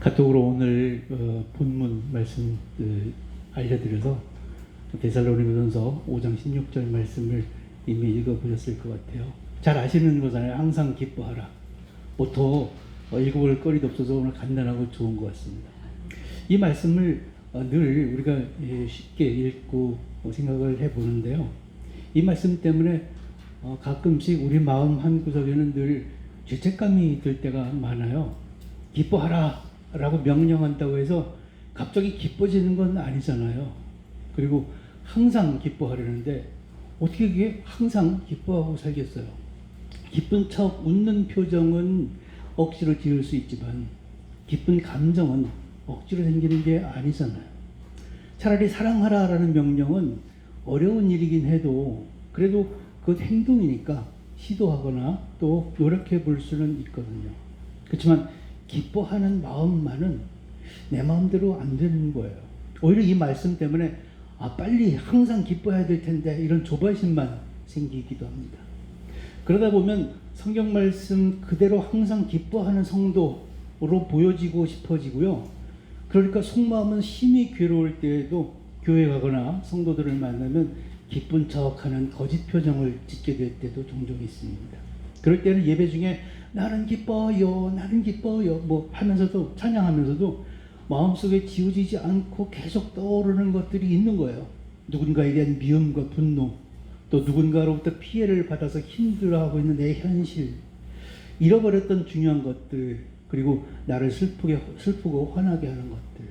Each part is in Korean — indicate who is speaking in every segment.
Speaker 1: 카톡으로 오늘 본문 말씀 알려드려서 데살로니가전서 5장 16절 말씀을 이미 읽어보셨을 것 같아요. 잘 아시는 거잖아요. 항상 기뻐하라. 뭐 더 읽어볼 거리도 없어서 오늘 간단하고 좋은 것 같습니다. 이 말씀을 늘 우리가 쉽게 읽고 생각을 해보는데요. 이 말씀 때문에 가끔씩 우리 마음 한구석에는 늘 죄책감이 들 때가 많아요. 기뻐하라 라고 명령한다고 해서 갑자기 기뻐지는 건 아니잖아요. 그리고 항상 기뻐하려는데 어떻게 이게 항상 기뻐하고 살겠어요? 기쁜 척 웃는 표정은 억지로 지을 수 있지만 기쁜 감정은 억지로 생기는 게 아니잖아요. 차라리 사랑하라 라는 명령은 어려운 일이긴 해도 그래도 그 행동이니까 시도하거나 또 노력해 볼 수는 있거든요. 그렇지만 기뻐하는 마음만은 내 마음대로 안 되는 거예요. 오히려 이 말씀 때문에 빨리 항상 기뻐해야 될 텐데 이런 조바심만 생기기도 합니다. 그러다 보면 성경 말씀 그대로 항상 기뻐하는 성도로 보여지고 싶어지고요. 그러니까 속마음은 심히 괴로울 때에도 교회 가거나 성도들을 만나면 기쁜 척하는 거짓 표정을 짓게 될 때도 종종 있습니다. 그럴 때는 예배 중에 나는 기뻐요, 나는 기뻐요 뭐 하면서도 찬양하면서도 마음속에 지워지지 않고 계속 떠오르는 것들이 있는 거예요. 누군가에 대한 미움과 분노, 또 누군가로부터 피해를 받아서 힘들어하고 있는 내 현실, 잃어버렸던 중요한 것들, 그리고 나를 슬프고 화나게 하는 것들,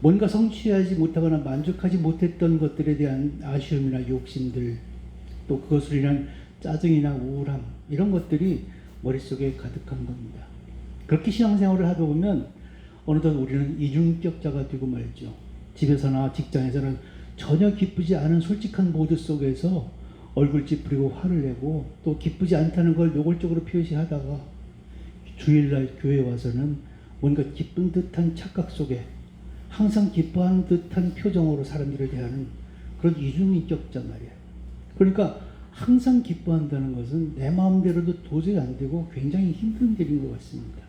Speaker 1: 뭔가 성취하지 못하거나 만족하지 못했던 것들에 대한 아쉬움이나 욕심들, 또 그것으로 인한 짜증이나 우울함, 이런 것들이 머릿속에 가득한 겁니다. 그렇게 신앙생활을 하다 보면 어느덧 우리는 이중격자가 되고 말죠. 집에서나 직장에서는 전혀 기쁘지 않은 솔직한 모드 속에서 얼굴 찌푸리고 화를 내고 또 기쁘지 않다는 걸 노골적으로 표시하다가 주일날 교회에 와서는 뭔가 기쁜 듯한 착각 속에 항상 기뻐하는 듯한 표정으로 사람들을 대하는 그런 이중인격자 말이에요. 그러니까 항상 기뻐한다는 것은 내 마음대로도 도저히 안 되고 굉장히 힘든 일인 것 같습니다.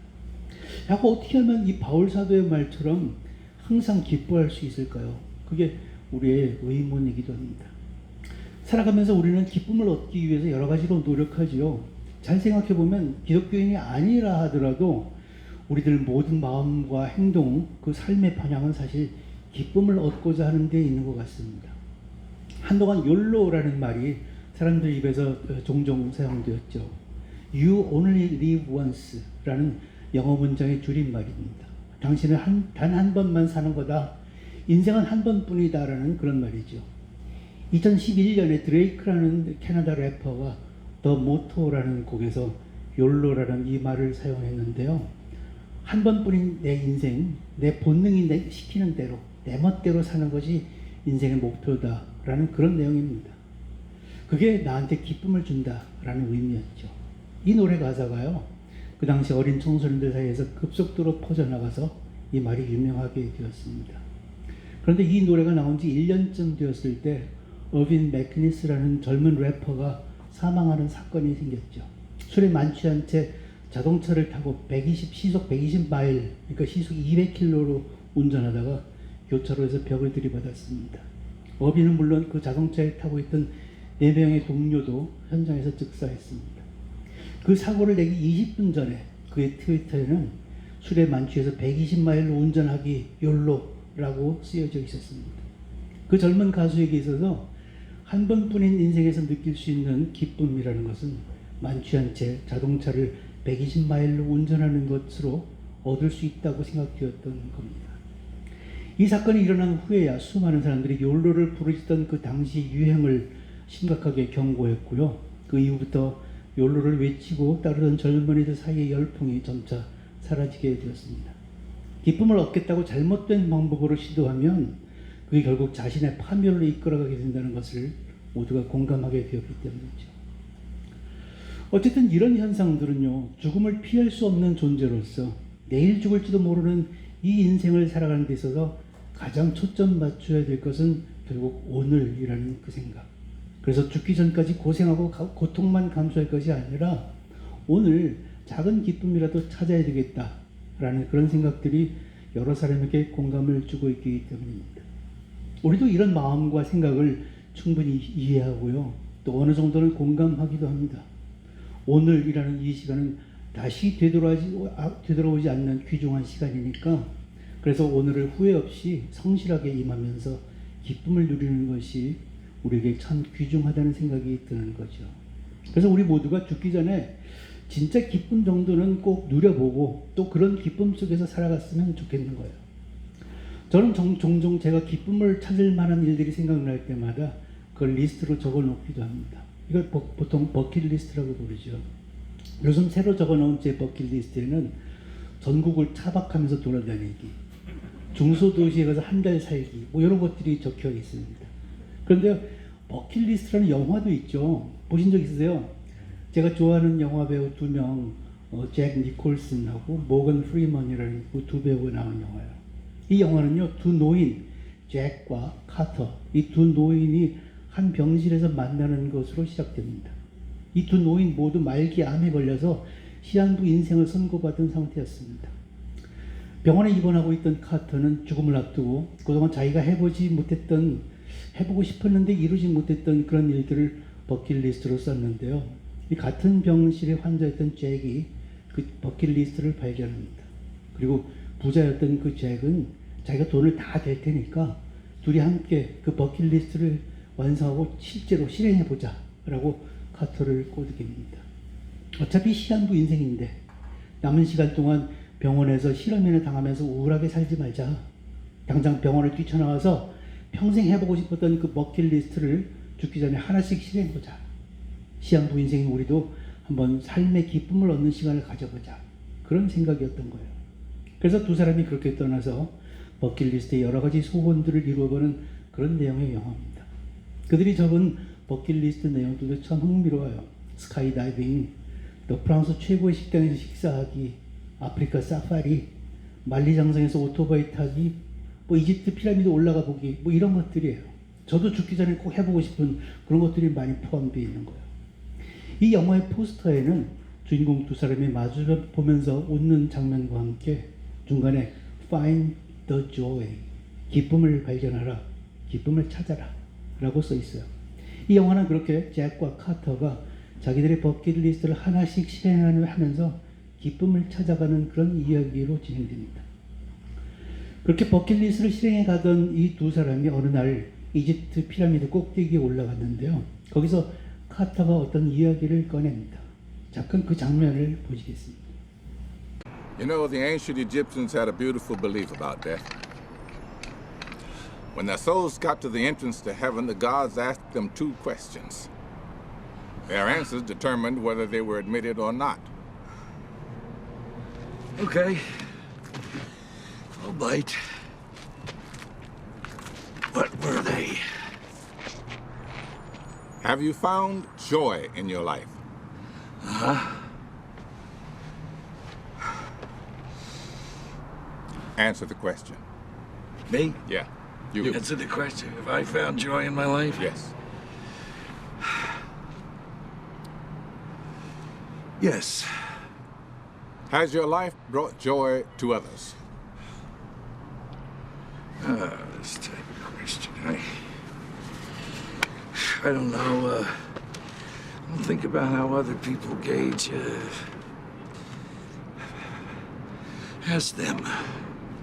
Speaker 1: 어떻게 하면 이 바울 사도의 말처럼 항상 기뻐할 수 있을까요? 그게 우리의 의문이기도 합니다. 살아가면서 우리는 기쁨을 얻기 위해서 여러 가지로 노력하지요. 잘 생각해 보면 기독교인이 아니라 하더라도 우리들 모든 마음과 행동, 그 삶의 방향은 사실 기쁨을 얻고자 하는 데 있는 것 같습니다. 한동안 욜로라는 말이 사람들 입에서 종종 사용되었죠. You only live once 라는 영어 문장의 줄임말입니다. 당신은 단 한 번만 사는 거다. 인생은 한 번뿐이다 라는 그런 말이죠. 2011년에 드레이크라는 캐나다 래퍼가 더 모토라는 곡에서 욜로라는 이 말을 사용했는데요. 한 번뿐인 내 인생, 내 본능이 시키는 대로, 내 멋대로 사는 것이 인생의 목표다 라는 그런 내용입니다. 그게 나한테 기쁨을 준다 라는 의미였죠. 이 노래 가사가요, 그 당시 어린 청소년들 사이에서 급속도로 퍼져나가서 이 말이 유명하게 되었습니다. 그런데 이 노래가 나온 지 1년쯤 되었을 때 어빈 맥키니스라는 젊은 래퍼가 사망하는 사건이 생겼죠. 술에 만취한 채 자동차를 타고 시속 120마일, 그러니까 시속 200km로 운전하다가 교차로에서 벽을 들이받았습니다. 어빈은 물론 그 자동차에 타고 있던 4명의 동료도 현장에서 즉사했습니다. 그 사고를 내기 20분 전에 그의 트위터에는 술에 만취해서 120마일로 운전하기 욜로라고 쓰여져 있었습니다. 그 젊은 가수에게 있어서 한 번뿐인 인생에서 느낄 수 있는 기쁨이라는 것은 만취한 채 자동차를 120마일로 운전하는 것으로 얻을 수 있다고 생각되었던 겁니다. 이 사건이 일어난 후에야 수많은 사람들이 욜로를 부르짖던 그 당시 유행을 심각하게 경고했고요. 그 이후부터 욜로를 외치고 따르던 젊은이들 사이의 열풍이 점차 사라지게 되었습니다. 기쁨을 얻겠다고 잘못된 방법으로 시도하면 그게 결국 자신의 파멸로 이끌어가게 된다는 것을 모두가 공감하게 되었기 때문이죠. 어쨌든 이런 현상들은요, 죽음을 피할 수 없는 존재로서 내일 죽을지도 모르는 이 인생을 살아가는 데 있어서 가장 초점 맞춰야 될 것은 결국 오늘이라는 그 생각. 그래서 죽기 전까지 고생하고 고통만 감수할 것이 아니라 오늘 작은 기쁨이라도 찾아야 되겠다 라는 그런 생각들이 여러 사람에게 공감을 주고 있기 때문입니다. 우리도 이런 마음과 생각을 충분히 이해하고요. 또 어느 정도는 공감하기도 합니다. 오늘이라는 이 시간은 다시 되돌아오지 않는 귀중한 시간이니까 그래서 오늘을 후회 없이 성실하게 임하면서 기쁨을 누리는 것이 우리에게 참 귀중하다는 생각이 드는 거죠. 그래서 우리 모두가 죽기 전에 진짜 기쁨 정도는 꼭 누려보고 또 그런 기쁨 속에서 살아갔으면 좋겠는 거예요. 저는 종종 제가 기쁨을 찾을 만한 일들이 생각날 때마다 그걸 리스트로 적어 놓기도 합니다. 이걸 보통 버킷리스트라고 부르죠. 요즘 새로 적어 놓은 제 버킷리스트에는 전국을 차박하면서 돌아다니기, 중소도시에 가서 한 달 살기, 뭐 이런 것들이 적혀 있습니다. 그런데 버킷리스트라는 영화도 있죠. 보신 적 있으세요? 제가 좋아하는 영화 배우 2명, 잭 니콜슨하고 모건 프리먼이라는 그 두 배우가 나오는 영화예요. 이 영화는요, 두 노인, 잭과 카터, 이 두 노인이 한 병실에서 만나는 것으로 시작됩니다. 이 두 노인 모두 말기 암에 걸려서 시한부 인생을 선고받은 상태였습니다. 병원에 입원하고 있던 카터는 죽음을 앞두고 그동안 자기가 해보고 싶었는데 이루지 못했던 그런 일들을 버킷리스트로 썼는데요. 이 같은 병실에 환자였던 잭이 그 버킷리스트를 발견합니다. 그리고 부자였던 그 잭은 자기가 돈을 다 댈 테니까 둘이 함께 그 버킷리스트를 완성하고 실제로 실행해보자 라고 카터를 꼬드깁니다. 어차피 시한부 인생인데 남은 시간 동안 병원에서 실험이나 당하면서 우울하게 살지 말자. 당장 병원을 뛰쳐나와서 평생 해보고 싶었던 그 버킷리스트를 죽기 전에 하나씩 실행해보자. 시한부 인생인 우리도 한번 삶의 기쁨을 얻는 시간을 가져보자. 그런 생각이었던 거예요. 그래서 두 사람이 그렇게 떠나서 버킷리스트의 여러 가지 소원들을 이루어보는 그런 내용의 영화입니다. 그들이 적은 버킷리스트 내용들도 참 흥미로워요. 스카이다이빙, 또 프랑스 최고의 식당에서 식사하기, 아프리카 사파리, 만리장성에서 오토바이 타기, 뭐 이집트 피라미드 올라가 보기, 뭐 이런 것들이에요. 저도 죽기 전에 꼭 해보고 싶은 그런 것들이 많이 포함되어 있는 거예요. 이 영화의 포스터에는 주인공 두 사람이 마주 보면서 웃는 장면과 함께 중간에 Find the joy, 기쁨을 발견하라, 기쁨을 찾아라 라고 써 있어요. 이 영화는 그렇게 잭과 카터가 자기들의 버킷리스트를 하나씩 실행하면서 기쁨을 찾아가는 그런 이야기로 진행됩니다. 그렇게 버킷리스트를 실행해 가던 이 두 사람이 어느 날 이집트 피라미드 꼭대기에 올라갔는데요. 거기서 카터가 어떤 이야기를 꺼냅니다. 잠깐 그 장면을 보시겠습니다.
Speaker 2: You know, the ancient Egyptians had a beautiful belief about death. When their souls got to the entrance to heaven, the gods asked them two questions. Their answers determined whether they were admitted or not.
Speaker 3: Okay. I'll bite. What were they?
Speaker 2: Have you found joy in your life? Answer the question.
Speaker 3: Me?
Speaker 2: Yeah, you.
Speaker 3: Answer the question. Have I found joy in my life?
Speaker 2: Yes.
Speaker 3: Yes.
Speaker 2: Has your life brought joy to others?
Speaker 3: This type of question. I don't know. I don't think about how other people gauge. Ask them.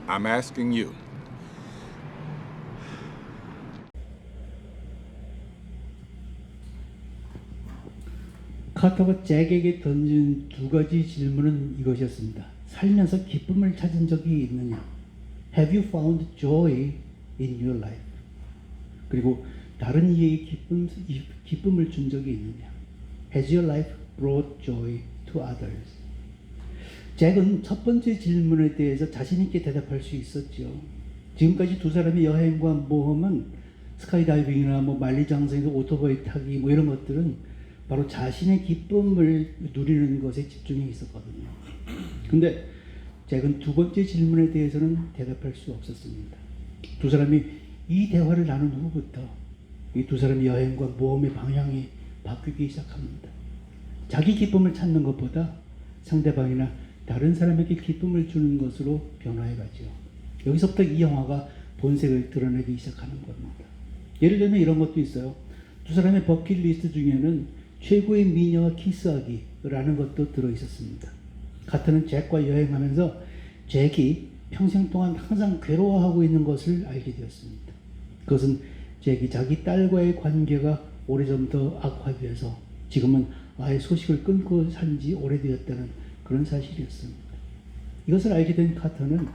Speaker 2: I'm asking you.
Speaker 1: 카터가 잭에게 던진 두 가지 질문은 이것이었습니다. 살면서 기쁨을 찾은 적이 있느냐? Have you found joy in your life? 그리고 다른 이에게 기쁨을 준 적이 있느냐? Has your life brought joy to others? 잭은 첫 번째 질문에 대해서 자신 있게 대답할 수 있었죠. 지금까지 두 사람의 여행과 모험은 스카이다이빙이나 뭐 만리장성에서 오토바이 타기 뭐 이런 것들은 바로 자신의 기쁨을 누리는 것에 집중해 있었거든요. 근데 잭은 두 번째 질문에 대해서는 대답할 수 없었습니다. 두 사람이 이 대화를 나눈 후부터 이 두 사람의 여행과 모험의 방향이 바뀌기 시작합니다. 자기 기쁨을 찾는 것보다 상대방이나 다른 사람에게 기쁨을 주는 것으로 변화해 가죠. 여기서부터 이 영화가 본색을 드러내기 시작하는 겁니다. 예를 들면 이런 것도 있어요. 두 사람의 버킷리스트 중에는 최고의 미녀와 키스하기라는 것도 들어있었습니다. 카터는 잭과 여행하면서 잭이 평생 동안 항상 괴로워하고 있는 것을 알게 되었습니다. 그것은 잭이 자기 딸과의 관계가 오래전부터 악화되어서 지금은 아예 소식을 끊고 산 지 오래되었다는 그런 사실이었습니다. 이것을 알게 된 카터는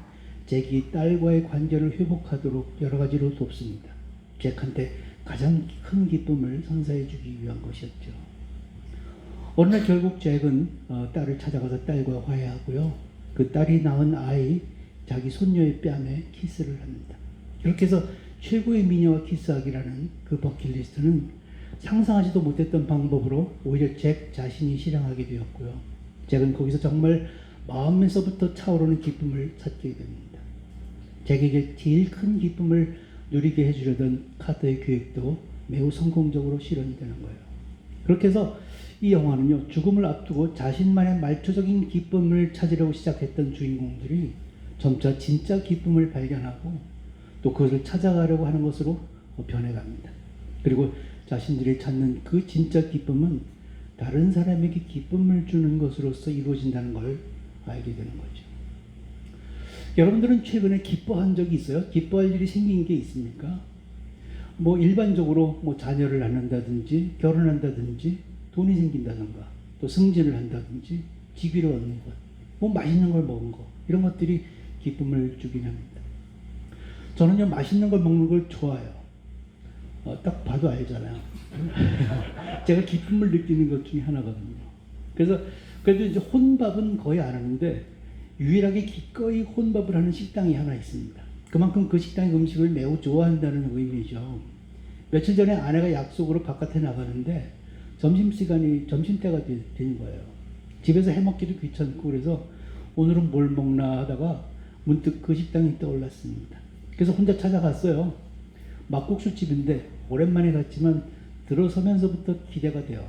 Speaker 1: 잭이 딸과의 관계를 회복하도록 여러 가지로 돕습니다. 잭한테 가장 큰 기쁨을 선사해 주기 위한 것이었죠. 어느 날 결국 잭은 딸을 찾아가서 딸과 화해하고요. 그 딸이 낳은 아이 자기 손녀의 뺨에 키스를 합니다. 이렇게 해서 최고의 미녀와 키스하기라는 그 버킷리스트는 상상하지도 못했던 방법으로 오히려 잭 자신이 실행하게 되었고요. 잭은 거기서 정말 마음에서부터 차오르는 기쁨을 찾게 됩니다. 잭에게 제일 큰 기쁨을 누리게 해주려던 카터의 계획도 매우 성공적으로 실현되는 거예요. 그렇게 해서 이 영화는요, 죽음을 앞두고 자신만의 말초적인 기쁨을 찾으려고 시작했던 주인공들이 점차 진짜 기쁨을 발견하고 또 그것을 찾아가려고 하는 것으로 변해갑니다. 그리고 자신들이 찾는 그 진짜 기쁨은 다른 사람에게 기쁨을 주는 것으로서 이루어진다는 걸 알게 되는 거죠. 여러분들은 최근에 기뻐한 적이 있어요? 기뻐할 일이 생긴 게 있습니까? 뭐 일반적으로 뭐 자녀를 낳는다든지 결혼한다든지 돈이 생긴다든가 또 승진을 한다든지 직위를 얻는 것, 뭐 맛있는 걸 먹은 거, 이런 것들이 기쁨을 주긴 합니다. 저는요, 맛있는 걸 먹는 걸 좋아해요. 딱 봐도 알잖아요. 제가 기쁨을 느끼는 것 중에 하나거든요. 그래서 그래도 이제 혼밥은 거의 안 하는데 유일하게 기꺼이 혼밥을 하는 식당이 하나 있습니다. 그만큼 그 식당의 음식을 매우 좋아한다는 의미죠. 며칠 전에 아내가 약속으로 바깥에 나가는데 점심때가 된 거예요. 집에서 해먹기도 귀찮고 그래서 오늘은 뭘 먹나 하다가 문득 그 식당이 떠올랐습니다. 그래서 혼자 찾아갔어요. 막국수집인데 오랜만에 갔지만 들어서면서부터 기대가 돼요.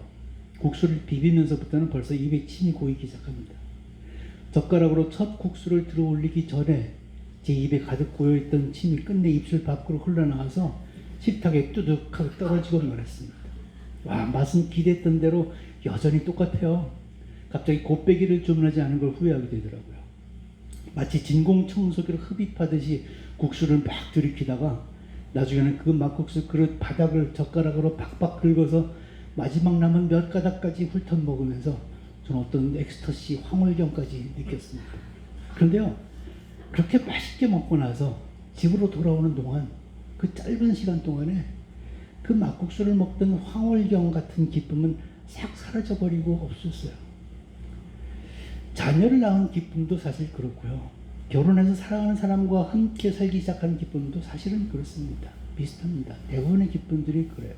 Speaker 1: 국수를 비비면서부터는 벌써 입에 침이 고이기 시작합니다. 젓가락으로 첫 국수를 들어 올리기 전에 제 입에 가득 고여있던 침이 끝내 입술 밖으로 흘러나와서 식탁에 뚜둑하게 떨어지고 말았습니다. 와, 맛은 기대했던 대로 여전히 똑같아요. 갑자기 곱빼기를 주문하지 않은 걸 후회하게 되더라고요. 마치 진공청소기로 흡입하듯이 국수를 막 들이키다가 나중에는 그 막국수 그릇 바닥을 젓가락으로 팍팍 긁어서 마지막 남은 몇 가닥까지 훑어 먹으면서 저는 어떤 엑스터시 황홀경까지 느꼈습니다. 그런데요, 그렇게 맛있게 먹고 나서 집으로 돌아오는 동안 그 짧은 시간 동안에 그 막국수를 먹던 황홀경 같은 기쁨은 싹 사라져버리고 없었어요. 자녀를 낳은 기쁨도 사실 그렇고요. 결혼해서 사랑하는 사람과 함께 살기 시작하는 기쁨도 사실은 그렇습니다. 비슷합니다. 대부분의 기쁨들이 그래요.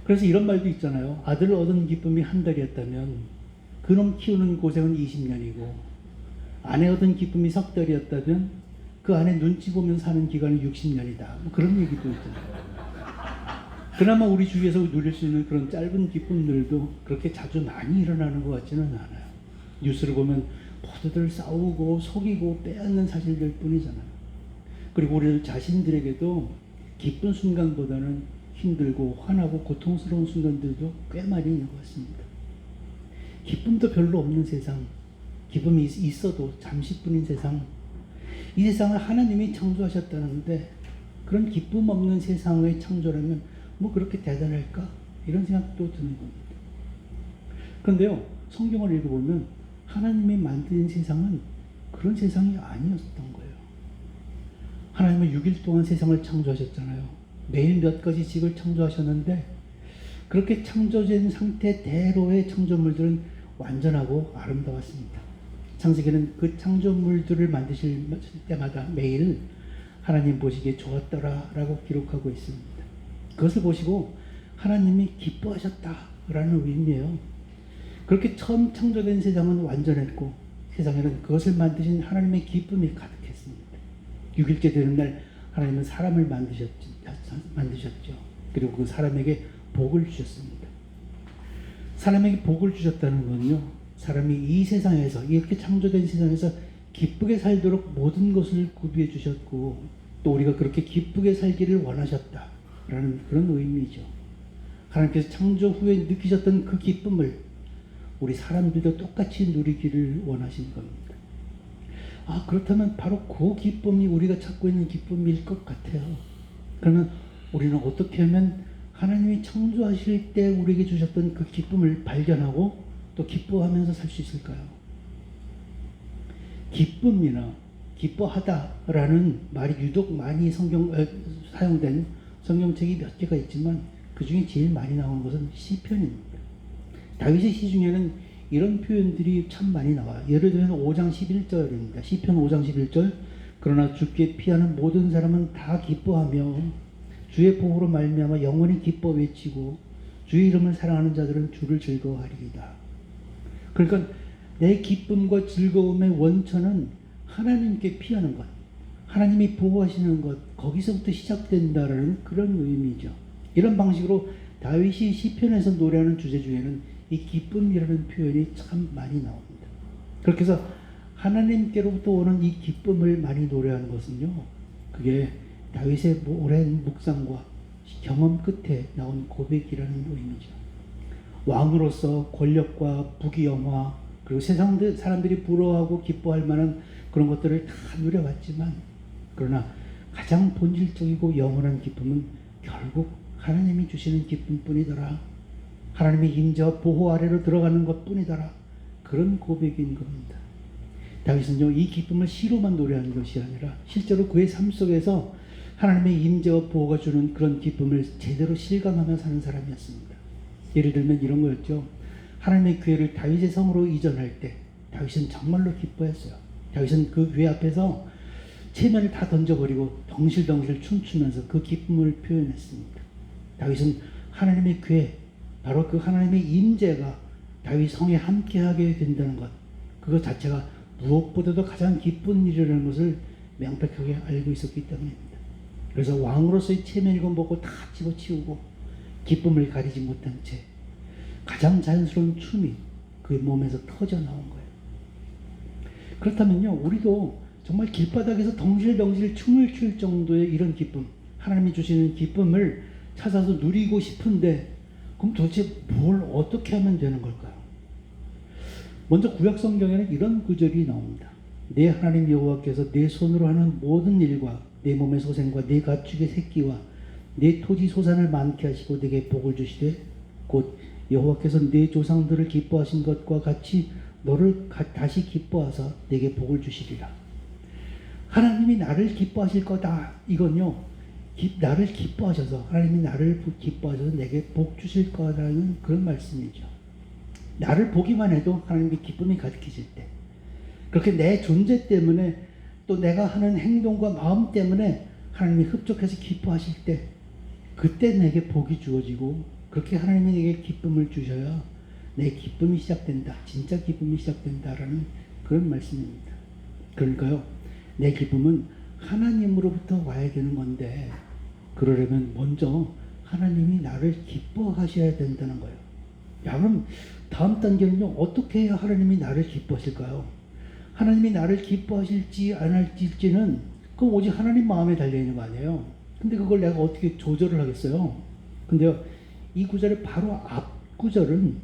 Speaker 1: 그래서 이런 말도 있잖아요. 아들을 얻은 기쁨이 한 달이었다면 그놈 키우는 고생은 20년이고 아내 얻은 기쁨이 석 달이었다면 그 아내 눈치 보면 사는 기간은 60년이다. 뭐 그런 얘기도 있잖아요. 그나마 우리 주위에서 누릴 수 있는 그런 짧은 기쁨들도 그렇게 자주 많이 일어나는 것 같지는 않아요. 뉴스를 보면 모두들 싸우고 속이고 빼앗는 사실들 뿐이잖아요. 그리고 우리 자신들에게도 기쁜 순간보다는 힘들고 화나고 고통스러운 순간들도 꽤 많이 있는 것 같습니다. 기쁨도 별로 없는 세상, 기쁨이 있어도 잠시뿐인 세상, 이 세상을 하나님이 창조하셨다는데 그런 기쁨 없는 세상의 창조라면 뭐 그렇게 대단할까? 이런 생각도 드는 겁니다. 그런데요, 성경을 읽어보면 하나님이 만든 세상은 그런 세상이 아니었던 거예요. 하나님은 6일 동안 세상을 창조하셨잖아요. 매일 몇 가지씩을 창조하셨는데 그렇게 창조된 상태대로의 창조물들은 완전하고 아름다웠습니다. 창세기는 그 창조물들을 만드실 때마다 매일 하나님 보시기에 좋았더라 라고 기록하고 있습니다. 그것을 보시고 하나님이 기뻐하셨다라는 의미예요. 그렇게 처음 창조된 세상은 완전했고 세상에는 그것을 만드신 하나님의 기쁨이 가득했습니다. 6일째 되는 날 하나님은 사람을 만드셨죠. 그리고 그 사람에게 복을 주셨습니다. 사람에게 복을 주셨다는 건요, 사람이 이 세상에서 이렇게 창조된 세상에서 기쁘게 살도록 모든 것을 구비해 주셨고 또 우리가 그렇게 기쁘게 살기를 원하셨다라는 그런 의미죠. 하나님께서 창조 후에 느끼셨던 그 기쁨을 우리 사람들도 똑같이 누리기를 원하신 겁니다. 그렇다면 바로 그 기쁨이 우리가 찾고 있는 기쁨일 것 같아요. 그러면 우리는 어떻게 하면 하나님이 창조하실 때 우리에게 주셨던 그 기쁨을 발견하고 또 기뻐하면서 살 수 있을까요? 기쁨이나 기뻐하다라는 말이 유독 많이 사용된 성경책이 몇 개가 있지만 그 중에 제일 많이 나오는 것은 시편입니다. 다윗의 시 중에는 이런 표현들이 참 많이 나와요. 예를 들면 5장 11절입니다. 시편 5장 11절 그러나 주께 피하는 모든 사람은 다 기뻐하며 주의 복으로 말미암아 영원히 기뻐 외치고 주의 이름을 사랑하는 자들은 주를 즐거워하리이다. 그러니까 내 기쁨과 즐거움의 원천은 하나님께 피하는 것, 하나님이 보호하시는 것, 거기서부터 시작된다라는 그런 의미죠. 이런 방식으로 다윗이 시편에서 노래하는 주제 중에는 이 기쁨이라는 표현이 참 많이 나옵니다. 그렇게 해서 하나님께로부터 오는 이 기쁨을 많이 노래하는 것은요, 그게 다윗의 오랜 묵상과 경험 끝에 나온 고백이라는 의미죠. 왕으로서 권력과 부귀영화 그리고 세상 사람들이 부러워하고 기뻐할 만한 그런 것들을 다 누려봤지만 그러나 가장 본질적이고 영원한 기쁨은 결국 하나님이 주시는 기쁨뿐이더라. 하나님의 임재와 보호 아래로 들어가는 것뿐이더라. 그런 고백인 겁니다. 다윗은요, 이 기쁨을 시로만 노래하는 것이 아니라 실제로 그의 삶 속에서 하나님의 임재와 보호가 주는 그런 기쁨을 제대로 실감하며 사는 사람이었습니다. 예를 들면 이런 거였죠. 하나님의 교회를 다윗의 성으로 이전할 때 다윗은 정말로 기뻐했어요. 다윗은 그 교회 앞에서 체면을 다 던져버리고 덩실덩실 춤추면서 그 기쁨을 표현했습니다. 다윗은 하나님의 교회, 바로 그 하나님의 임재가 다윗 성에 함께하게 된다는 것, 그것 자체가 무엇보다도 가장 기쁜 일이라는 것을 명백하게 알고 있었기 때문입니다. 그래서 왕으로서의 체면이고 뭐고 다 집어치우고 기쁨을 가리지 못한 채 가장 자연스러운 춤이 그 몸에서 터져 나온 거예요. 그렇다면요, 우리도 정말 길바닥에서 덩실덩실 춤을 출 정도의 이런 기쁨, 하나님이 주시는 기쁨을 찾아서 누리고 싶은데 그럼 도대체 뭘 어떻게 하면 되는 걸까요? 먼저 구약 성경에는 이런 구절이 나옵니다. 내 하나님 여호와께서 내 손으로 하는 모든 일과 내 몸의 소생과 내 가축의 새끼와 내 토지 소산을 많게 하시고 내게 복을 주시되 곧 여호와께서 내 조상들을 기뻐하신 것과 같이 너를 다시 기뻐하사 내게 복을 주시리라. 하나님이 나를 기뻐하실 거다. 이건요, 나를 기뻐하셔서, 하나님이 나를 기뻐하셔서 내게 복 주실 거라는 그런 말씀이죠. 나를 보기만 해도 하나님의 기쁨이 가득해질 때, 그렇게 내 존재 때문에 또 내가 하는 행동과 마음 때문에 하나님이 흡족해서 기뻐하실 때, 그때 내게 복이 주어지고 그렇게 하나님이 내게 기쁨을 주셔야 내 기쁨이 시작된다. 진짜 기쁨이 시작된다라는 그런 말씀입니다. 그러니까요, 내 기쁨은 하나님으로부터 와야 되는 건데 그러려면 먼저 하나님이 나를 기뻐하셔야 된다는 거예요. 야, 그럼 다음 단계는요, 어떻게 해야 하나님이 나를 기뻐하실까요? 하나님이 나를 기뻐하실지 안 할지는 그건 오직 하나님 마음에 달려있는 거 아니에요. 근데 그걸 내가 어떻게 조절을 하겠어요? 근데요, 이 구절의 바로 앞 구절은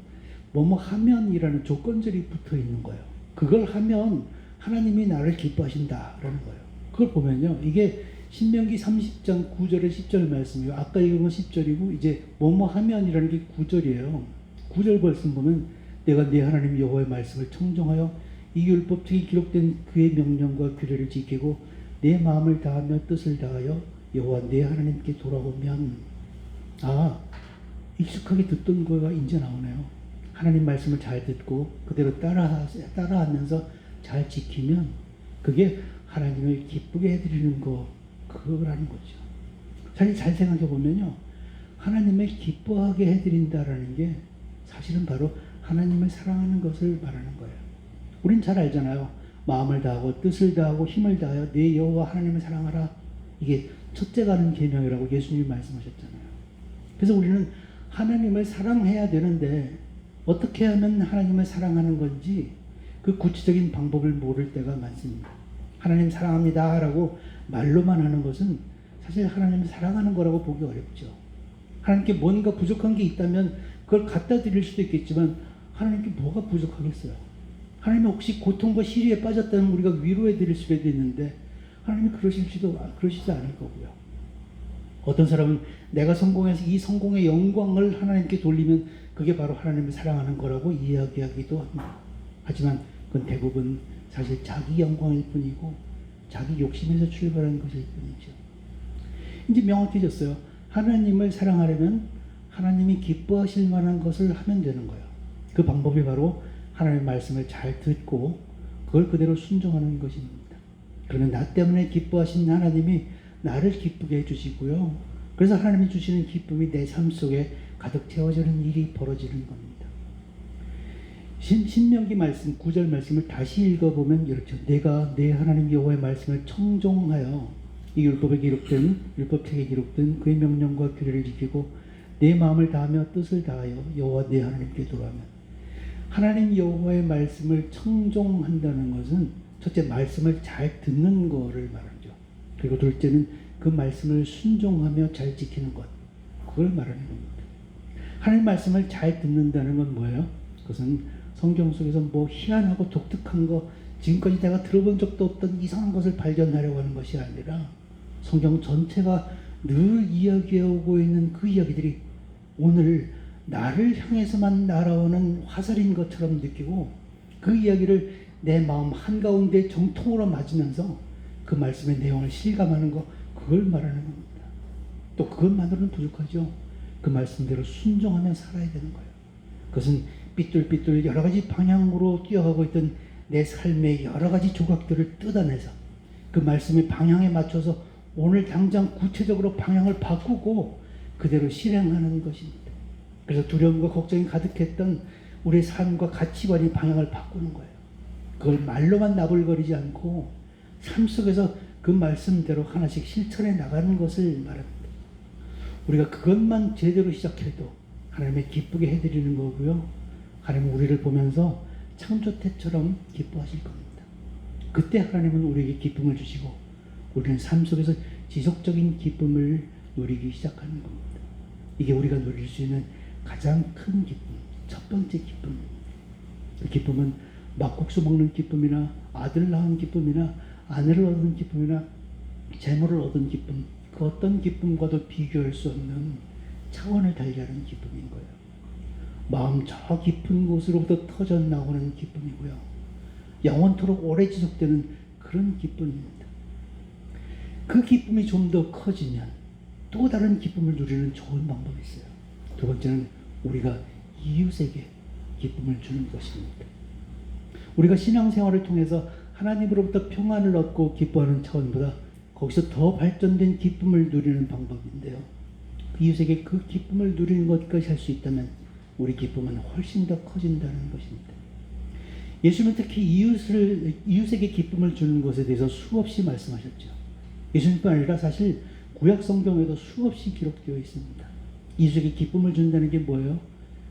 Speaker 1: 뭐뭐 하면이라는 조건절이 붙어 있는 거예요. 그걸 하면 하나님이 나를 기뻐하신다라는 거예요. 그걸 보면요, 이게 신명기 30장 9절에 10절 말씀이에요. 아까 읽은 건 10절이고 이제 뭐뭐 하면이라는 게 9절이에요. 9절 말씀 보면 내가 네 하나님 여호와의 말씀을 청종하여 이 율법책에 기록된 그의 명령과 규례를 지키고 내 마음을 다하며 뜻을 다하여 여호와 내 하나님께 돌아오면, 익숙하게 듣던 거가 이제 나오네요. 하나님 말씀을 잘 듣고 그대로 따라하면서 잘 지키면 그게 하나님을 기쁘게 해드리는 그거라는 거죠. 사실 잘 생각해 보면요, 하나님을 기뻐하게 해드린다라는 게 사실은 바로 하나님을 사랑하는 것을 말하는 거예요. 우린 잘 알잖아요. 마음을 다하고 뜻을 다하고 힘을 다하여 내 여호와 하나님을 사랑하라. 이게 첫째가 하는 계명이라고 예수님이 말씀하셨잖아요. 그래서 우리는 하나님을 사랑해야 되는데 어떻게 하면 하나님을 사랑하는 건지 그 구체적인 방법을 모를 때가 많습니다. 하나님 사랑합니다 라고 말로만 하는 것은 사실 하나님을 사랑하는 거라고 보기 어렵죠. 하나님께 뭔가 부족한 게 있다면 그걸 갖다 드릴 수도 있겠지만 하나님께 뭐가 부족하겠어요? 하나님이 혹시 고통과 시리에 빠졌다면 우리가 위로해 드릴 수도 있는데 하나님이 그러시지 않을 거고요. 어떤 사람은 내가 성공해서 이 성공의 영광을 하나님께 돌리면 그게 바로 하나님을 사랑하는 거라고 이야기하기도 합니다. 하지만 그건 대부분 사실 자기 영광일 뿐이고 자기 욕심에서 출발한 것일 뿐이죠. 이제 명확해졌어요. 하나님을 사랑하려면 하나님이 기뻐하실 만한 것을 하면 되는 거예요. 그 방법이 바로 하나님의 말씀을 잘 듣고 그걸 그대로 순종하는 것입니다. 그러면 나 때문에 기뻐하신 하나님이 나를 기쁘게 해주시고요. 그래서 하나님이 주시는 기쁨이 내 삶 속에 가득 채워지는 일이 벌어지는 겁니다. 신명기 말씀 9절 말씀을 다시 읽어보면 이렇죠. 내가 내 하나님 여호와의 말씀을 청종하여 이 율법책에 기록된 그의 명령과 규례를 지키고 내 마음을 다하며 뜻을 다하여 여호와 내 하나님께 돌아가면 하나님 여호와의 말씀을 청종한다는 것은 첫째 말씀을 잘 듣는 거를 말하죠. 그리고 둘째는 그 말씀을 순종하며 잘 지키는 것, 그걸 말하는 겁니다. 하나님 말씀을 잘 듣는다는 건 뭐예요? 그것은 성경 속에서 뭐 희한하고 독특한 거, 지금까지 내가 들어본 적도 없던 이상한 것을 발견하려고 하는 것이 아니라 성경 전체가 늘 이야기하고 있는 그 이야기들이 오늘 나를 향해서만 날아오는 화살인 것처럼 느끼고 그 이야기를 내 마음 한가운데 정통으로 맞으면서 그 말씀의 내용을 실감하는 거, 그걸 말하는 겁니다. 또 그것만으로는 부족하죠. 그 말씀대로 순종하며 살아야 되는 거예요. 그것은 삐뚤삐뚤 여러 가지 방향으로 뛰어가고 있던 내 삶의 여러 가지 조각들을 뜯어내서 그 말씀의 방향에 맞춰서 오늘 당장 구체적으로 방향을 바꾸고 그대로 실행하는 것입니다. 그래서 두려움과 걱정이 가득했던 우리의 삶과 가치관이 방향을 바꾸는 거예요. 그걸 말로만 나불거리지 않고 삶 속에서 그 말씀대로 하나씩 실천해 나가는 것을 말합니다. 우리가 그것만 제대로 시작해도 하나님의 기쁘게 해드리는 거고요. 하나님은 우리를 보면서 창조 때처럼 기뻐하실 겁니다. 그때 하나님은 우리에게 기쁨을 주시고 우리는 삶 속에서 지속적인 기쁨을 누리기 시작하는 겁니다. 이게 우리가 누릴 수 있는 가장 큰 기쁨, 첫 번째 기쁨입니다. 그 기쁨은 막국수 먹는 기쁨이나 아들 낳은 기쁨이나 아내를 얻은 기쁨이나 재물을 얻은 기쁨, 그 어떤 기쁨과도 비교할 수 없는 차원을 달리하는 기쁨인 거예요. 마음 저 깊은 곳으로부터 터져 나오는 기쁨이고요. 영원토록 오래 지속되는 그런 기쁨입니다. 그 기쁨이 좀 더 커지면 또 다른 기쁨을 누리는 좋은 방법이 있어요. 두 번째는 우리가 이웃에게 기쁨을 주는 것입니다. 우리가 신앙생활을 통해서 하나님으로부터 평안을 얻고 기뻐하는 차원보다 거기서 더 발전된 기쁨을 누리는 방법인데요. 이웃에게 그 기쁨을 누리는 것까지 할 수 있다면 우리 기쁨은 훨씬 더 커진다는 것입니다. 예수님은 특히 이웃에게 기쁨을 주는 것에 대해서 수없이 말씀하셨죠. 예수님뿐 아니라 사실 구약 성경에도 수없이 기록되어 있습니다. 이웃에게 기쁨을 준다는 게 뭐예요?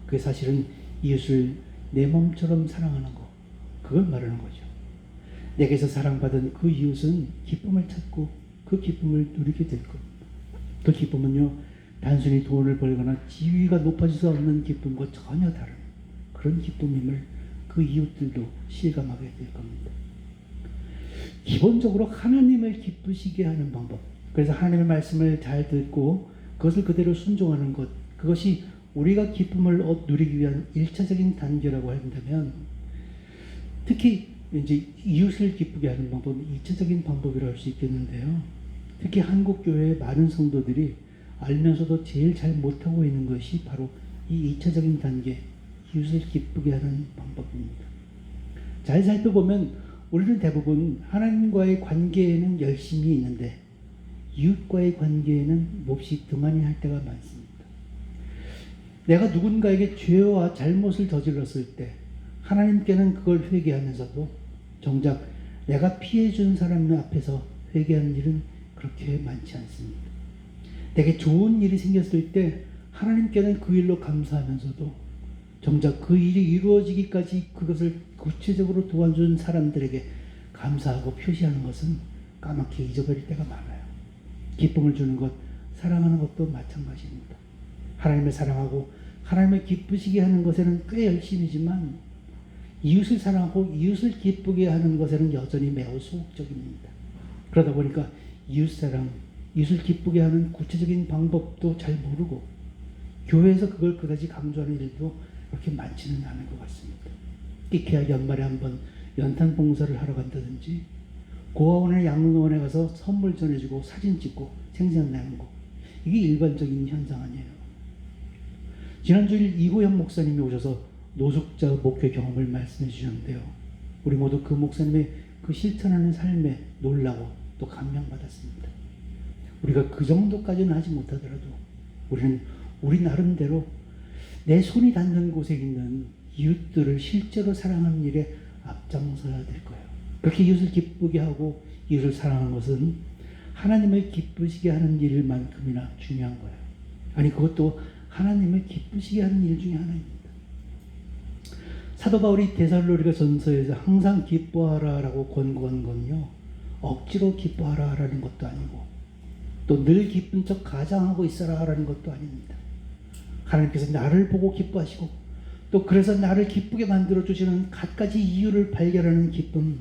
Speaker 1: 그게 사실은 이웃을 내 몸처럼 사랑하는 거, 그걸 말하는 거죠. 내게서 사랑받은 그 이웃은 기쁨을 찾고 그 기쁨을 누리게 될 겁니다. 그 기쁨은요, 단순히 돈을 벌거나 지위가 높아질 수 없는 기쁨과 전혀 다른 그런 기쁨임을 그 이웃들도 실감하게 될 겁니다. 기본적으로 하나님을 기쁘시게 하는 방법, 그래서 하나님의 말씀을 잘 듣고 그것을 그대로 순종하는 것, 그것이 우리가 기쁨을 누리기 위한 1차적인 단계라고 한다면, 특히 이제 이웃을 기쁘게 하는 방법은 2차적인 방법이라고 할 수 있겠는데요. 특히 한국 교회의 많은 성도들이 알면서도 제일 잘 못하고 있는 것이 바로 이 2차적인 단계, 이웃을 기쁘게 하는 방법입니다. 잘 살펴보면 우리는 대부분 하나님과의 관계에는 열심히 있는데 이웃과의 관계에는 몹시 등한히 할 때가 많습니다. 내가 누군가에게 죄와 잘못을 저질렀을 때 하나님께는 그걸 회개하면서도 정작 내가 피해준 사람 앞에서 회개하는 일은 그렇게 많지 않습니다. 내게 좋은 일이 생겼을 때 하나님께는 그 일로 감사하면서도 정작 그 일이 이루어지기까지 그것을 구체적으로 도와준 사람들에게 감사하고 표시하는 것은 까맣게 잊어버릴 때가 많아요. 기쁨을 주는 것, 사랑하는 것도 마찬가지입니다. 하나님을 사랑하고 하나님을 기쁘시게 하는 것에는 꽤 열심이지만 이웃을 사랑하고 이웃을 기쁘게 하는 것에는 여전히 매우 소극적입니다. 그러다 보니까 이웃사랑, 이웃을 기쁘게 하는 구체적인 방법도 잘 모르고 교회에서 그걸 그다지 강조하는 일도 그렇게 많지는 않은 것 같습니다. 끼케야 연말에 한번 연탄 봉사를 하러 간다든지 고아원이나 양로원에 가서 선물 전해주고 사진 찍고 생생내는 거, 이게 일반적인 현상 아니에요. 지난주일 이호영 목사님이 오셔서 노숙자 목회 경험을 말씀해 주셨는데요. 우리 모두 그 목사님의 그 실천하는 삶에 놀라고 또 감명받았습니다. 우리가 그 정도까지는 하지 못하더라도 우리는 우리 나름대로 내 손이 닿는 곳에 있는 이웃들을 실제로 사랑하는 일에 앞장서야 될 거예요. 그렇게 이웃을 기쁘게 하고 이웃을 사랑하는 것은 하나님을 기쁘시게 하는 일만큼이나 중요한 거예요. 아니, 그것도 하나님을 기쁘시게 하는 일 중에 하나입니다. 사도 바울이 데살로니가 전서에서 항상 기뻐하라라고 권고한 건요, 억지로 기뻐하라라는 것도 아니고 또 늘 기쁜 척 가장하고 있어라라는 것도 아닙니다. 하나님께서 나를 보고 기뻐하시고 또 그래서 나를 기쁘게 만들어 주시는 갖가지 이유를 발견하는 기쁨,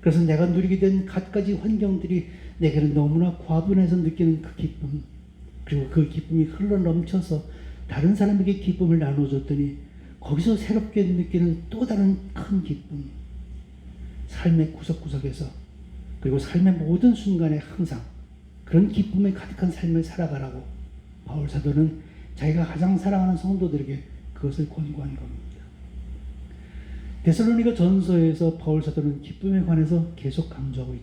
Speaker 1: 그래서 내가 누리게 된 갖가지 환경들이 내게는 너무나 과분해서 느끼는 그 기쁨, 그리고 그 기쁨이 흘러 넘쳐서 다른 사람에게 기쁨을 나눠줬더니 거기서 새롭게 느끼는 또 다른 큰 기쁨, 삶의 구석구석에서 그리고 삶의 모든 순간에 항상 그런 기쁨에 가득한 삶을 살아가라고 바울 사도는 자기가 가장 사랑하는 성도들에게 그것을 권고한 겁니다. 데살로니가 전서에서 바울 사도는 기쁨에 관해서 계속 강조하고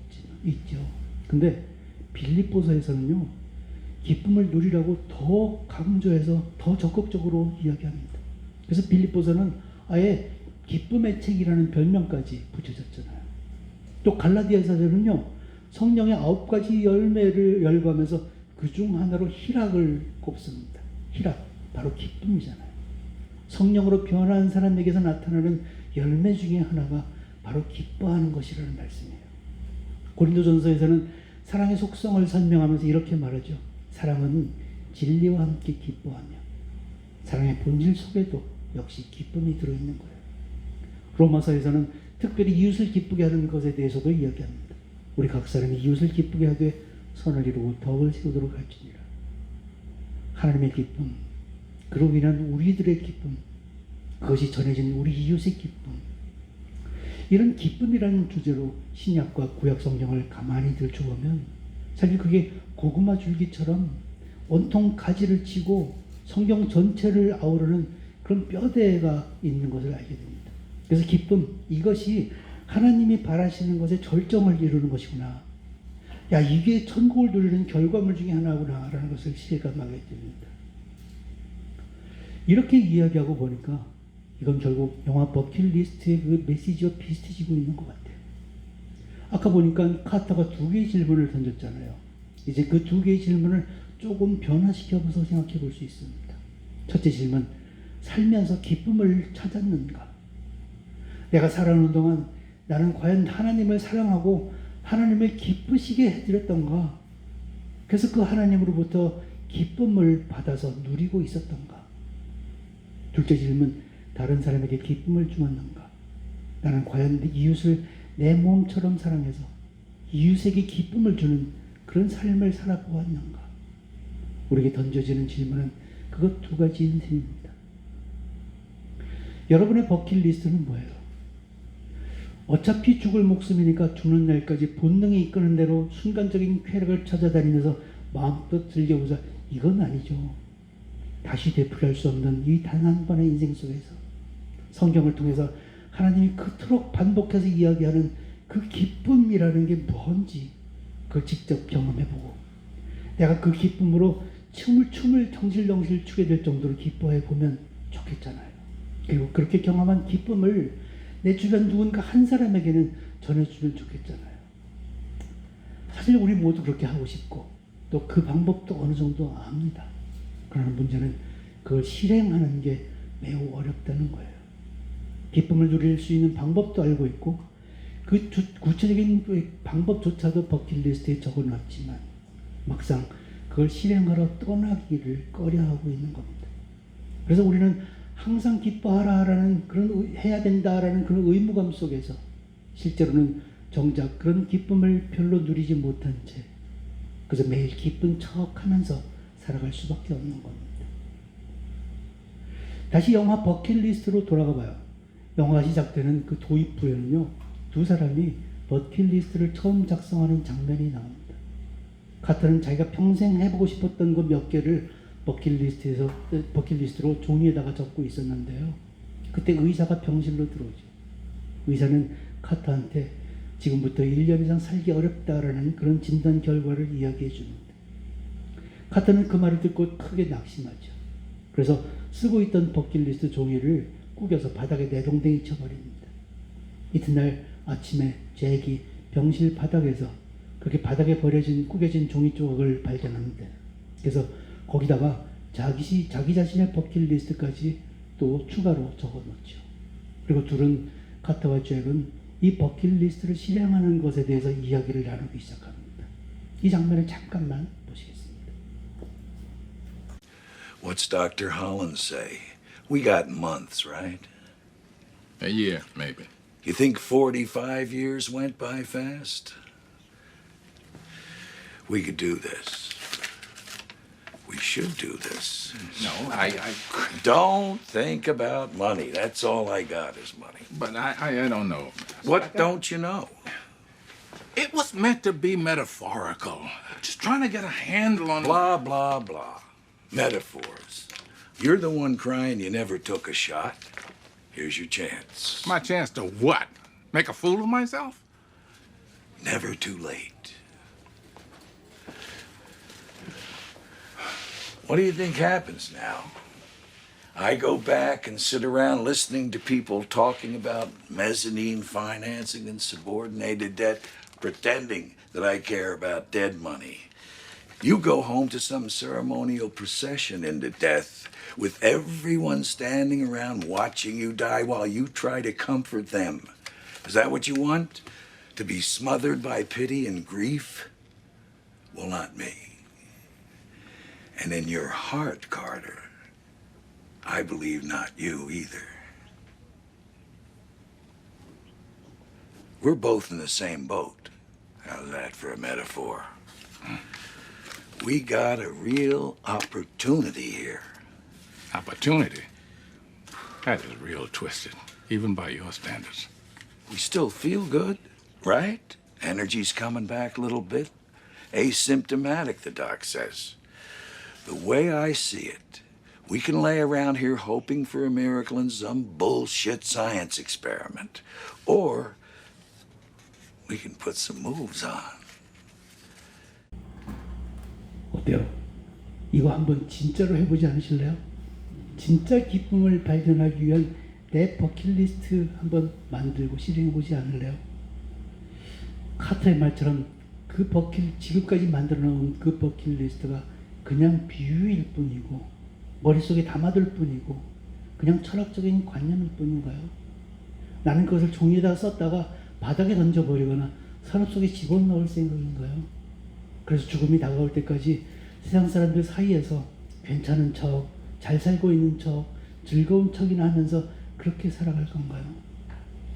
Speaker 1: 있죠. 근데 빌립보서에서는요, 기쁨을 누리라고 더 강조해서 더 적극적으로 이야기합니다. 그래서 빌립보서는 아예 기쁨의 책이라는 별명까지 붙여졌잖아요. 또 갈라디아서는요, 성령의 9가지 열매를 열거하면서 그 중 하나로 희락을 꼽습니다. 희락, 바로 기쁨이잖아요. 성령으로 변한 사람에게서 나타나는 열매 중에 하나가 바로 기뻐하는 것이라는 말씀이에요. 고린도전서에서는 사랑의 속성을 설명하면서 이렇게 말하죠. 사랑은 진리와 함께 기뻐하며, 사랑의 본질 속에도 역시 기쁨이 들어있는 거예요. 로마서에서는 특별히 이웃을 기쁘게 하는 것에 대해서도 이야기합니다. 우리 각 사람이 이웃을 기쁘게 하되 선을 이루고 덕을 세우도록 할지니라. 하나님의 기쁨, 그로 인한 우리들의 기쁨, 그것이 전해진 우리 이웃의 기쁨, 이런 기쁨이라는 주제로 신약과 구약 성경을 가만히 들춰보면 사실 그게 고구마 줄기처럼 온통 가지를 치고 성경 전체를 아우르는 그런 뼈대가 있는 것을 알게 됩니다. 그래서 기쁨, 이것이 하나님이 바라시는 것의 절정을 이루는 것이구나. 야, 이게 천국을 누리는 결과물 중에 하나구나 라는 것을 실감하게 됩니다. 이렇게 이야기하고 보니까 이건 결국 영화 버킷리스트의 그 메시지와 비슷해지고 있는 것 같아요. 아까 보니까 카타가 2개의 질문을 던졌잖아요. 이제 그 2개의 질문을 조금 변화시켜서 생각해 볼 수 있습니다. 첫째 질문, 살면서 기쁨을 찾았는가? 내가 살아오는 동안 나는 과연 하나님을 사랑하고 하나님을 기쁘시게 해드렸던가? 그래서 그 하나님으로부터 기쁨을 받아서 누리고 있었던가? 둘째 질문, 다른 사람에게 기쁨을 주었는가? 나는 과연 이웃을 내 몸처럼 사랑해서 이웃에게 기쁨을 주는 그런 삶을 살아보았는가? 우리에게 던져지는 질문은 그것 2가지인 셈입니다. 여러분의 버킷리스트는 뭐예요? 어차피 죽을 목숨이니까 죽는 날까지 본능이 이끄는 대로 순간적인 쾌락을 찾아다니면서 마음껏 즐겨보자, 이건 아니죠. 다시 되풀이할 수 없는 이 단 한 번의 인생 속에서 성경을 통해서 하나님이 그토록 반복해서 이야기하는 그 기쁨이라는 게 뭔지 그걸 직접 경험해보고 내가 그 기쁨으로 춤을 정실정실 추게 될 정도로 기뻐해보면 좋겠잖아요. 그리고 그렇게 경험한 기쁨을 내 주변 누군가 한 사람에게는 전해주면 좋겠잖아요. 사실 우리 모두 그렇게 하고 싶고 또 그 방법도 어느 정도 압니다. 그러나 문제는 그걸 실행하는 게 매우 어렵다는 거예요. 기쁨을 누릴 수 있는 방법도 알고 있고 그 구체적인 방법조차도 버킷리스트에 적어놨지만 막상 그걸 실행하러 떠나기를 꺼려하고 있는 겁니다. 그래서 우리는 항상 기뻐하라라는 그런 해야 된다라는 그런 의무감 속에서 실제로는 정작 그런 기쁨을 별로 누리지 못한 채 그래서 매일 기쁜 척하면서 살아갈 수밖에 없는 겁니다. 다시 영화 버킷리스트로 돌아가 봐요. 영화가 시작되는 그 도입부에는요, 두 사람이 버킷리스트를 처음 작성하는 장면이 나옵니다. 카터는 자기가 평생 해보고 싶었던 그 몇 개를 버킷리스트로 종이에다가 적고 있었는데요. 그때 의사가 병실로 들어오죠. 의사는 카터한테 지금부터 1년 이상 살기 어렵다라는 그런 진단 결과를 이야기해 줍니다. 카터는 그 말을 듣고 크게 낙심하죠. 그래서 쓰고 있던 버킷리스트 종이를 구겨서 바닥에 내동댕이 쳐버립니다. 이튿날 아침에 잭이 병실 바닥에서 그렇게 바닥에 버려진 구겨진 종이 조각을 발견합니다. 그래서 거기다가 자기 자신의 버킷리스트까지 또 추가로 적어놓죠. 그리고 둘은 카터와 잭은 이 버킷리스트를 실행하는 것에 대해서 이야기를 나누기 시작합니다. 이 장면을 잠깐만 보시겠습니다.
Speaker 3: What's Dr. Holland say? We got months, right?
Speaker 2: A year, maybe.
Speaker 3: You think 45 years went by fast? We could do this. We should do this.
Speaker 2: No,
Speaker 3: Don't think about money. That's all I got is money.
Speaker 2: but I don't know.
Speaker 3: What don't you know?
Speaker 2: It was meant to be metaphorical. Just trying to get a handle on
Speaker 3: Blah, blah, blah. Metaphors. You're the one crying you never took a shot. Here's your chance.
Speaker 2: My chance to what? Make a fool of myself?
Speaker 3: Never too late. What do you think happens now? I go back and sit around listening to people talking about mezzanine financing and subordinated debt, pretending that I care about dead money. You go home to some ceremonial procession into death with everyone standing around watching you die while you try to comfort them. Is that what you want? To be smothered by pity and grief? Well, not me. And in your heart, Carter, I believe not you either. We're both in the same boat. How's that for a metaphor? We got a real opportunity here.
Speaker 2: Opportunity? That is real twisted, even by your standards.
Speaker 3: We still feel good, right? Energy's coming back a little bit. Asymptomatic, the doc says. The way I see it, we can lay around here hoping for a miracle in some bullshit science experiment. Or we can put some moves on.
Speaker 1: 어때요? 이거 한번 진짜로 해보지 않으실래요? 진짜 기쁨을 발견하기 위한 내 버킷리스트 한번 만들고 실행해보지 않을래요? 카터의 말처럼 그 지금까지 만들어 놓은 그 버킷리스트가 그냥 비유일 뿐이고 머릿속에 담아둘 뿐이고 그냥 철학적인 관념일 뿐인가요? 나는 그것을 종이에다 썼다가 바닥에 던져버리거나 산업 속에 집어넣을 생각인가요? 그래서 죽음이 다가올 때까지 세상 사람들 사이에서 괜찮은 척, 잘 살고 있는 척, 즐거운 척이나 하면서 그렇게 살아갈 건가요?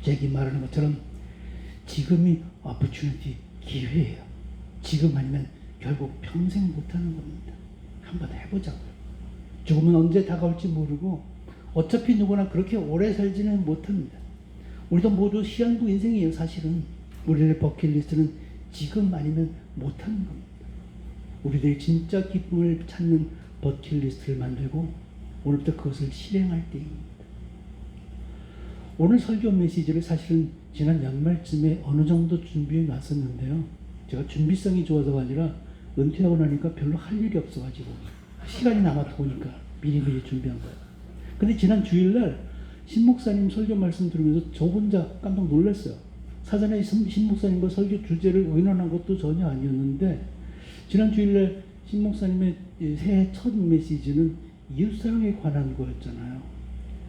Speaker 1: 잭이 말하는 것처럼 지금이 opportunity, 기회예요. 지금 아니면 결국 평생 못하는 겁니다. 한번 해보자고요. 죽음은 언제 다가올지 모르고 어차피 누구나 그렇게 오래 살지는 못합니다. 우리도 모두 시한부 인생이에요. 사실은 우리의 버킷리스트는 지금 아니면 못하는 겁니다. 우리들이 진짜 기쁨을 찾는 버킷리스트를 만들고 오늘부터 그것을 실행할 때입니다. 오늘 설교 메시지를 사실은 지난 연말쯤에 어느 정도 준비해 놨었는데요. 제가 준비성이 좋아서가 아니라 은퇴하고 나니까 별로 할 일이 없어가지고 시간이 남아 도니까 미리미리 준비한 거예요. 근데 지난 주일날 신 목사님 설교 말씀 들으면서 저 혼자 깜짝 놀랐어요. 사전에 신 목사님과 설교 주제를 의논한 것도 전혀 아니었는데 지난 주일날 신 목사님의 새해 첫 메시지는 이웃사랑에 관한 거였잖아요.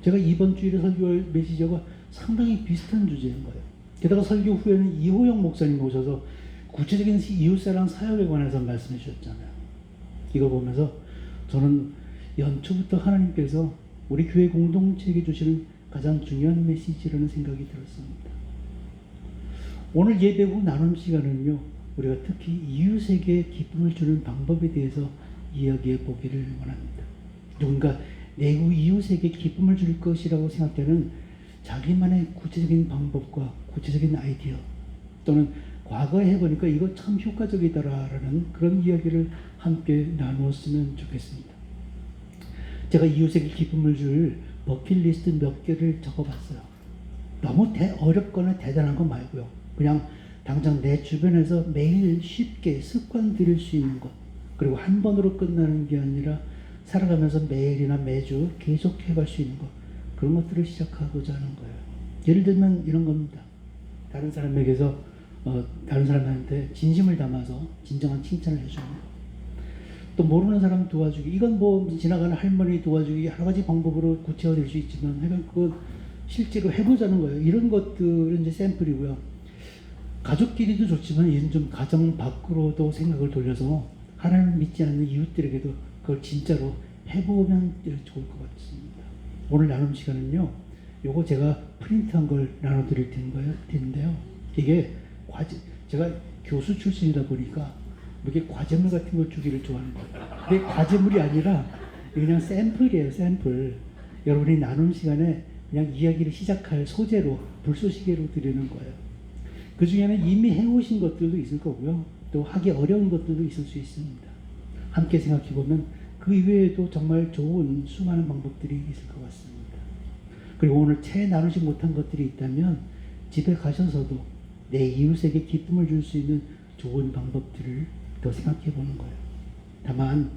Speaker 1: 제가 이번 주일에 설교할 메시지가 상당히 비슷한 주제인 거예요. 게다가 설교 후에는 이호영 목사님 모셔서 구체적인 이웃사랑 사역에 관해서 말씀해 주셨잖아요. 이걸 보면서 저는 연초부터 하나님께서 우리 교회 공동체에게 주시는 가장 중요한 메시지라는 생각이 들었습니다. 오늘 예배 후 나눔 시간은요, 우리가 특히 이웃에게 기쁨을 주는 방법에 대해서 이야기해 보기를 원합니다. 누군가 내 이웃에게 기쁨을 줄 것이라고 생각되는 자기만의 구체적인 방법과 구체적인 아이디어, 또는 과거에 해보니까 이거 참 효과적이다라는 그런 이야기를 함께 나누었으면 좋겠습니다. 제가 이웃에게 기쁨을 줄 버킷리스트 몇 개를 적어봤어요. 너무 어렵거나 대단한 거 말고요. 그냥 당장 내 주변에서 매일 쉽게 습관 들일 수 있는 것, 그리고 한 번으로 끝나는 게 아니라 살아가면서 매일이나 매주 계속 해갈 수 있는 것, 그런 것들을 시작하고자 하는 거예요. 예를 들면 이런 겁니다. 다른 사람에게서 다른 사람한테 진심을 담아서 진정한 칭찬을 해주는 거. 또 모르는 사람 도와주기. 이건 뭐 지나가는 할머니 도와주기 여러 가지 방법으로 구체화될 수 있지만, 그건 실제로 해보자는 거예요. 이런 것들은 이제 샘플이고요. 가족끼리도 좋지만 이는 좀 가정 밖으로도 생각을 돌려서 하나님을 믿지 않는 이웃들에게도 그걸 진짜로 해보면 좋을 것 같습니다. 오늘 나눔 시간은요, 요거 제가 프린트한 걸 나눠드릴 텐데요. 이게 제가 교수 출신이다 보니까 이렇게 과제물 같은 걸 주기를 좋아하는 거예요. 근데 과제물이 아니라 그냥 샘플이에요, 샘플. 여러분이 나눔 시간에 그냥 이야기를 시작할 소재로, 불쏘시개로 드리는 거예요. 그 중에는 이미 해오신 것들도 있을 거고요. 또 하기 어려운 것들도 있을 수 있습니다. 함께 생각해 보면 그 이외에도 정말 좋은 수많은 방법들이 있을 것 같습니다. 그리고 오늘 채 나누지 못한 것들이 있다면 집에 가셔서도 내 이웃에게 기쁨을 줄 수 있는 좋은 방법들을 더 생각해 보는 거예요. 다만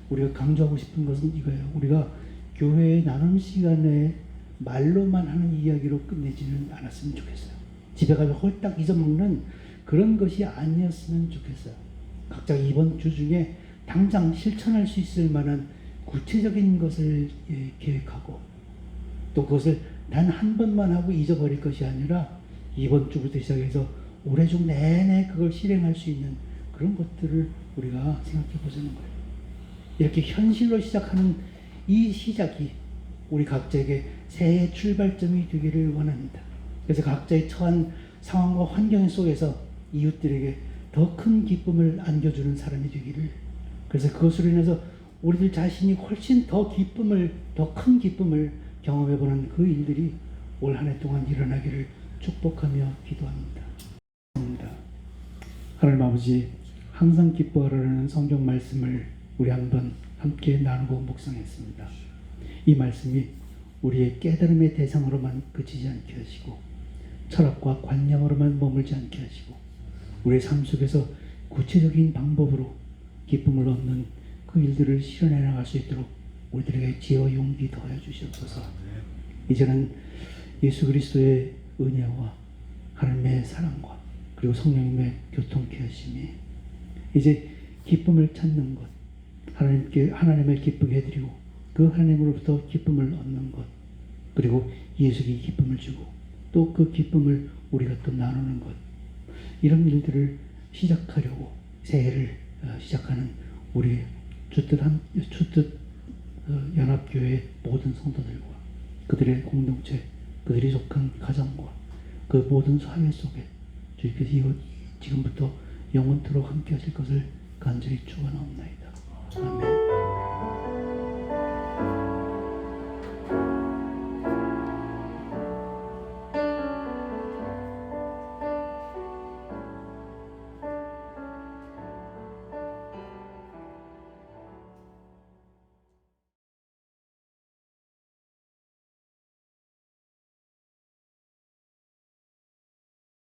Speaker 1: 우리가 강조하고 싶은 것은 이거예요. 우리가 교회의 나눔 시간에 말로만 하는 이야기로 끝내지는 않았으면 좋겠어요. 집에 가면 홀딱 잊어먹는 그런 것이 아니었으면 좋겠어요. 각자 이번 주 중에 당장 실천할 수 있을 만한 구체적인 것을 계획하고, 또 그것을 단 한 번만 하고 잊어버릴 것이 아니라 이번 주부터 시작해서 올해 중 내내 그걸 실행할 수 있는 그런 것들을 우리가 생각해 보자는 거예요. 이렇게 현실로 시작하는 이 시작이 우리 각자에게 새해 출발점이 되기를 원합니다. 그래서 각자의 처한 상황과 환경 속에서 이웃들에게 더 큰 기쁨을 안겨주는 사람이 되기를, 그래서 그것으로 인해서 우리들 자신이 훨씬 더 큰 기쁨을 경험해보는 그 일들이 올 한 해 동안 일어나기를 축복하며 기도합니다. 하나님 아버지, 항상 기뻐하라는 성경 말씀을 우리 한번 함께 나누고 묵상했습니다. 이 말씀이 우리의 깨달음의 대상으로만 그치지 않게 하시고, 철학과 관념으로만 머물지 않게 하시고, 우리의 삶 속에서 구체적인 방법으로 기쁨을 얻는 그 일들을 실현해 나갈 수 있도록 우리들에게 지혜와 용기 더하여 주시옵소서. 이제는 예수 그리스도의 은혜와 하나님의 사랑과 그리고 성령님의 교통케 하심이, 이제 기쁨을 찾는 것, 하나님을 기쁘게 해드리고 그 하나님으로부터 기쁨을 얻는 것, 그리고 예수에게 기쁨을 주고 또 그 기쁨을 우리가 또 나누는 것, 이런 일들을 시작하려고 새해를 시작하는 우리 주뜻 연합교회 모든 성도들과 그들의 공동체, 그들이 속한 가정과 그 모든 사회 속에 주께서 이곳 지금부터 영원토록 함께 하실 것을 간절히 축원하옵나이다. 아멘.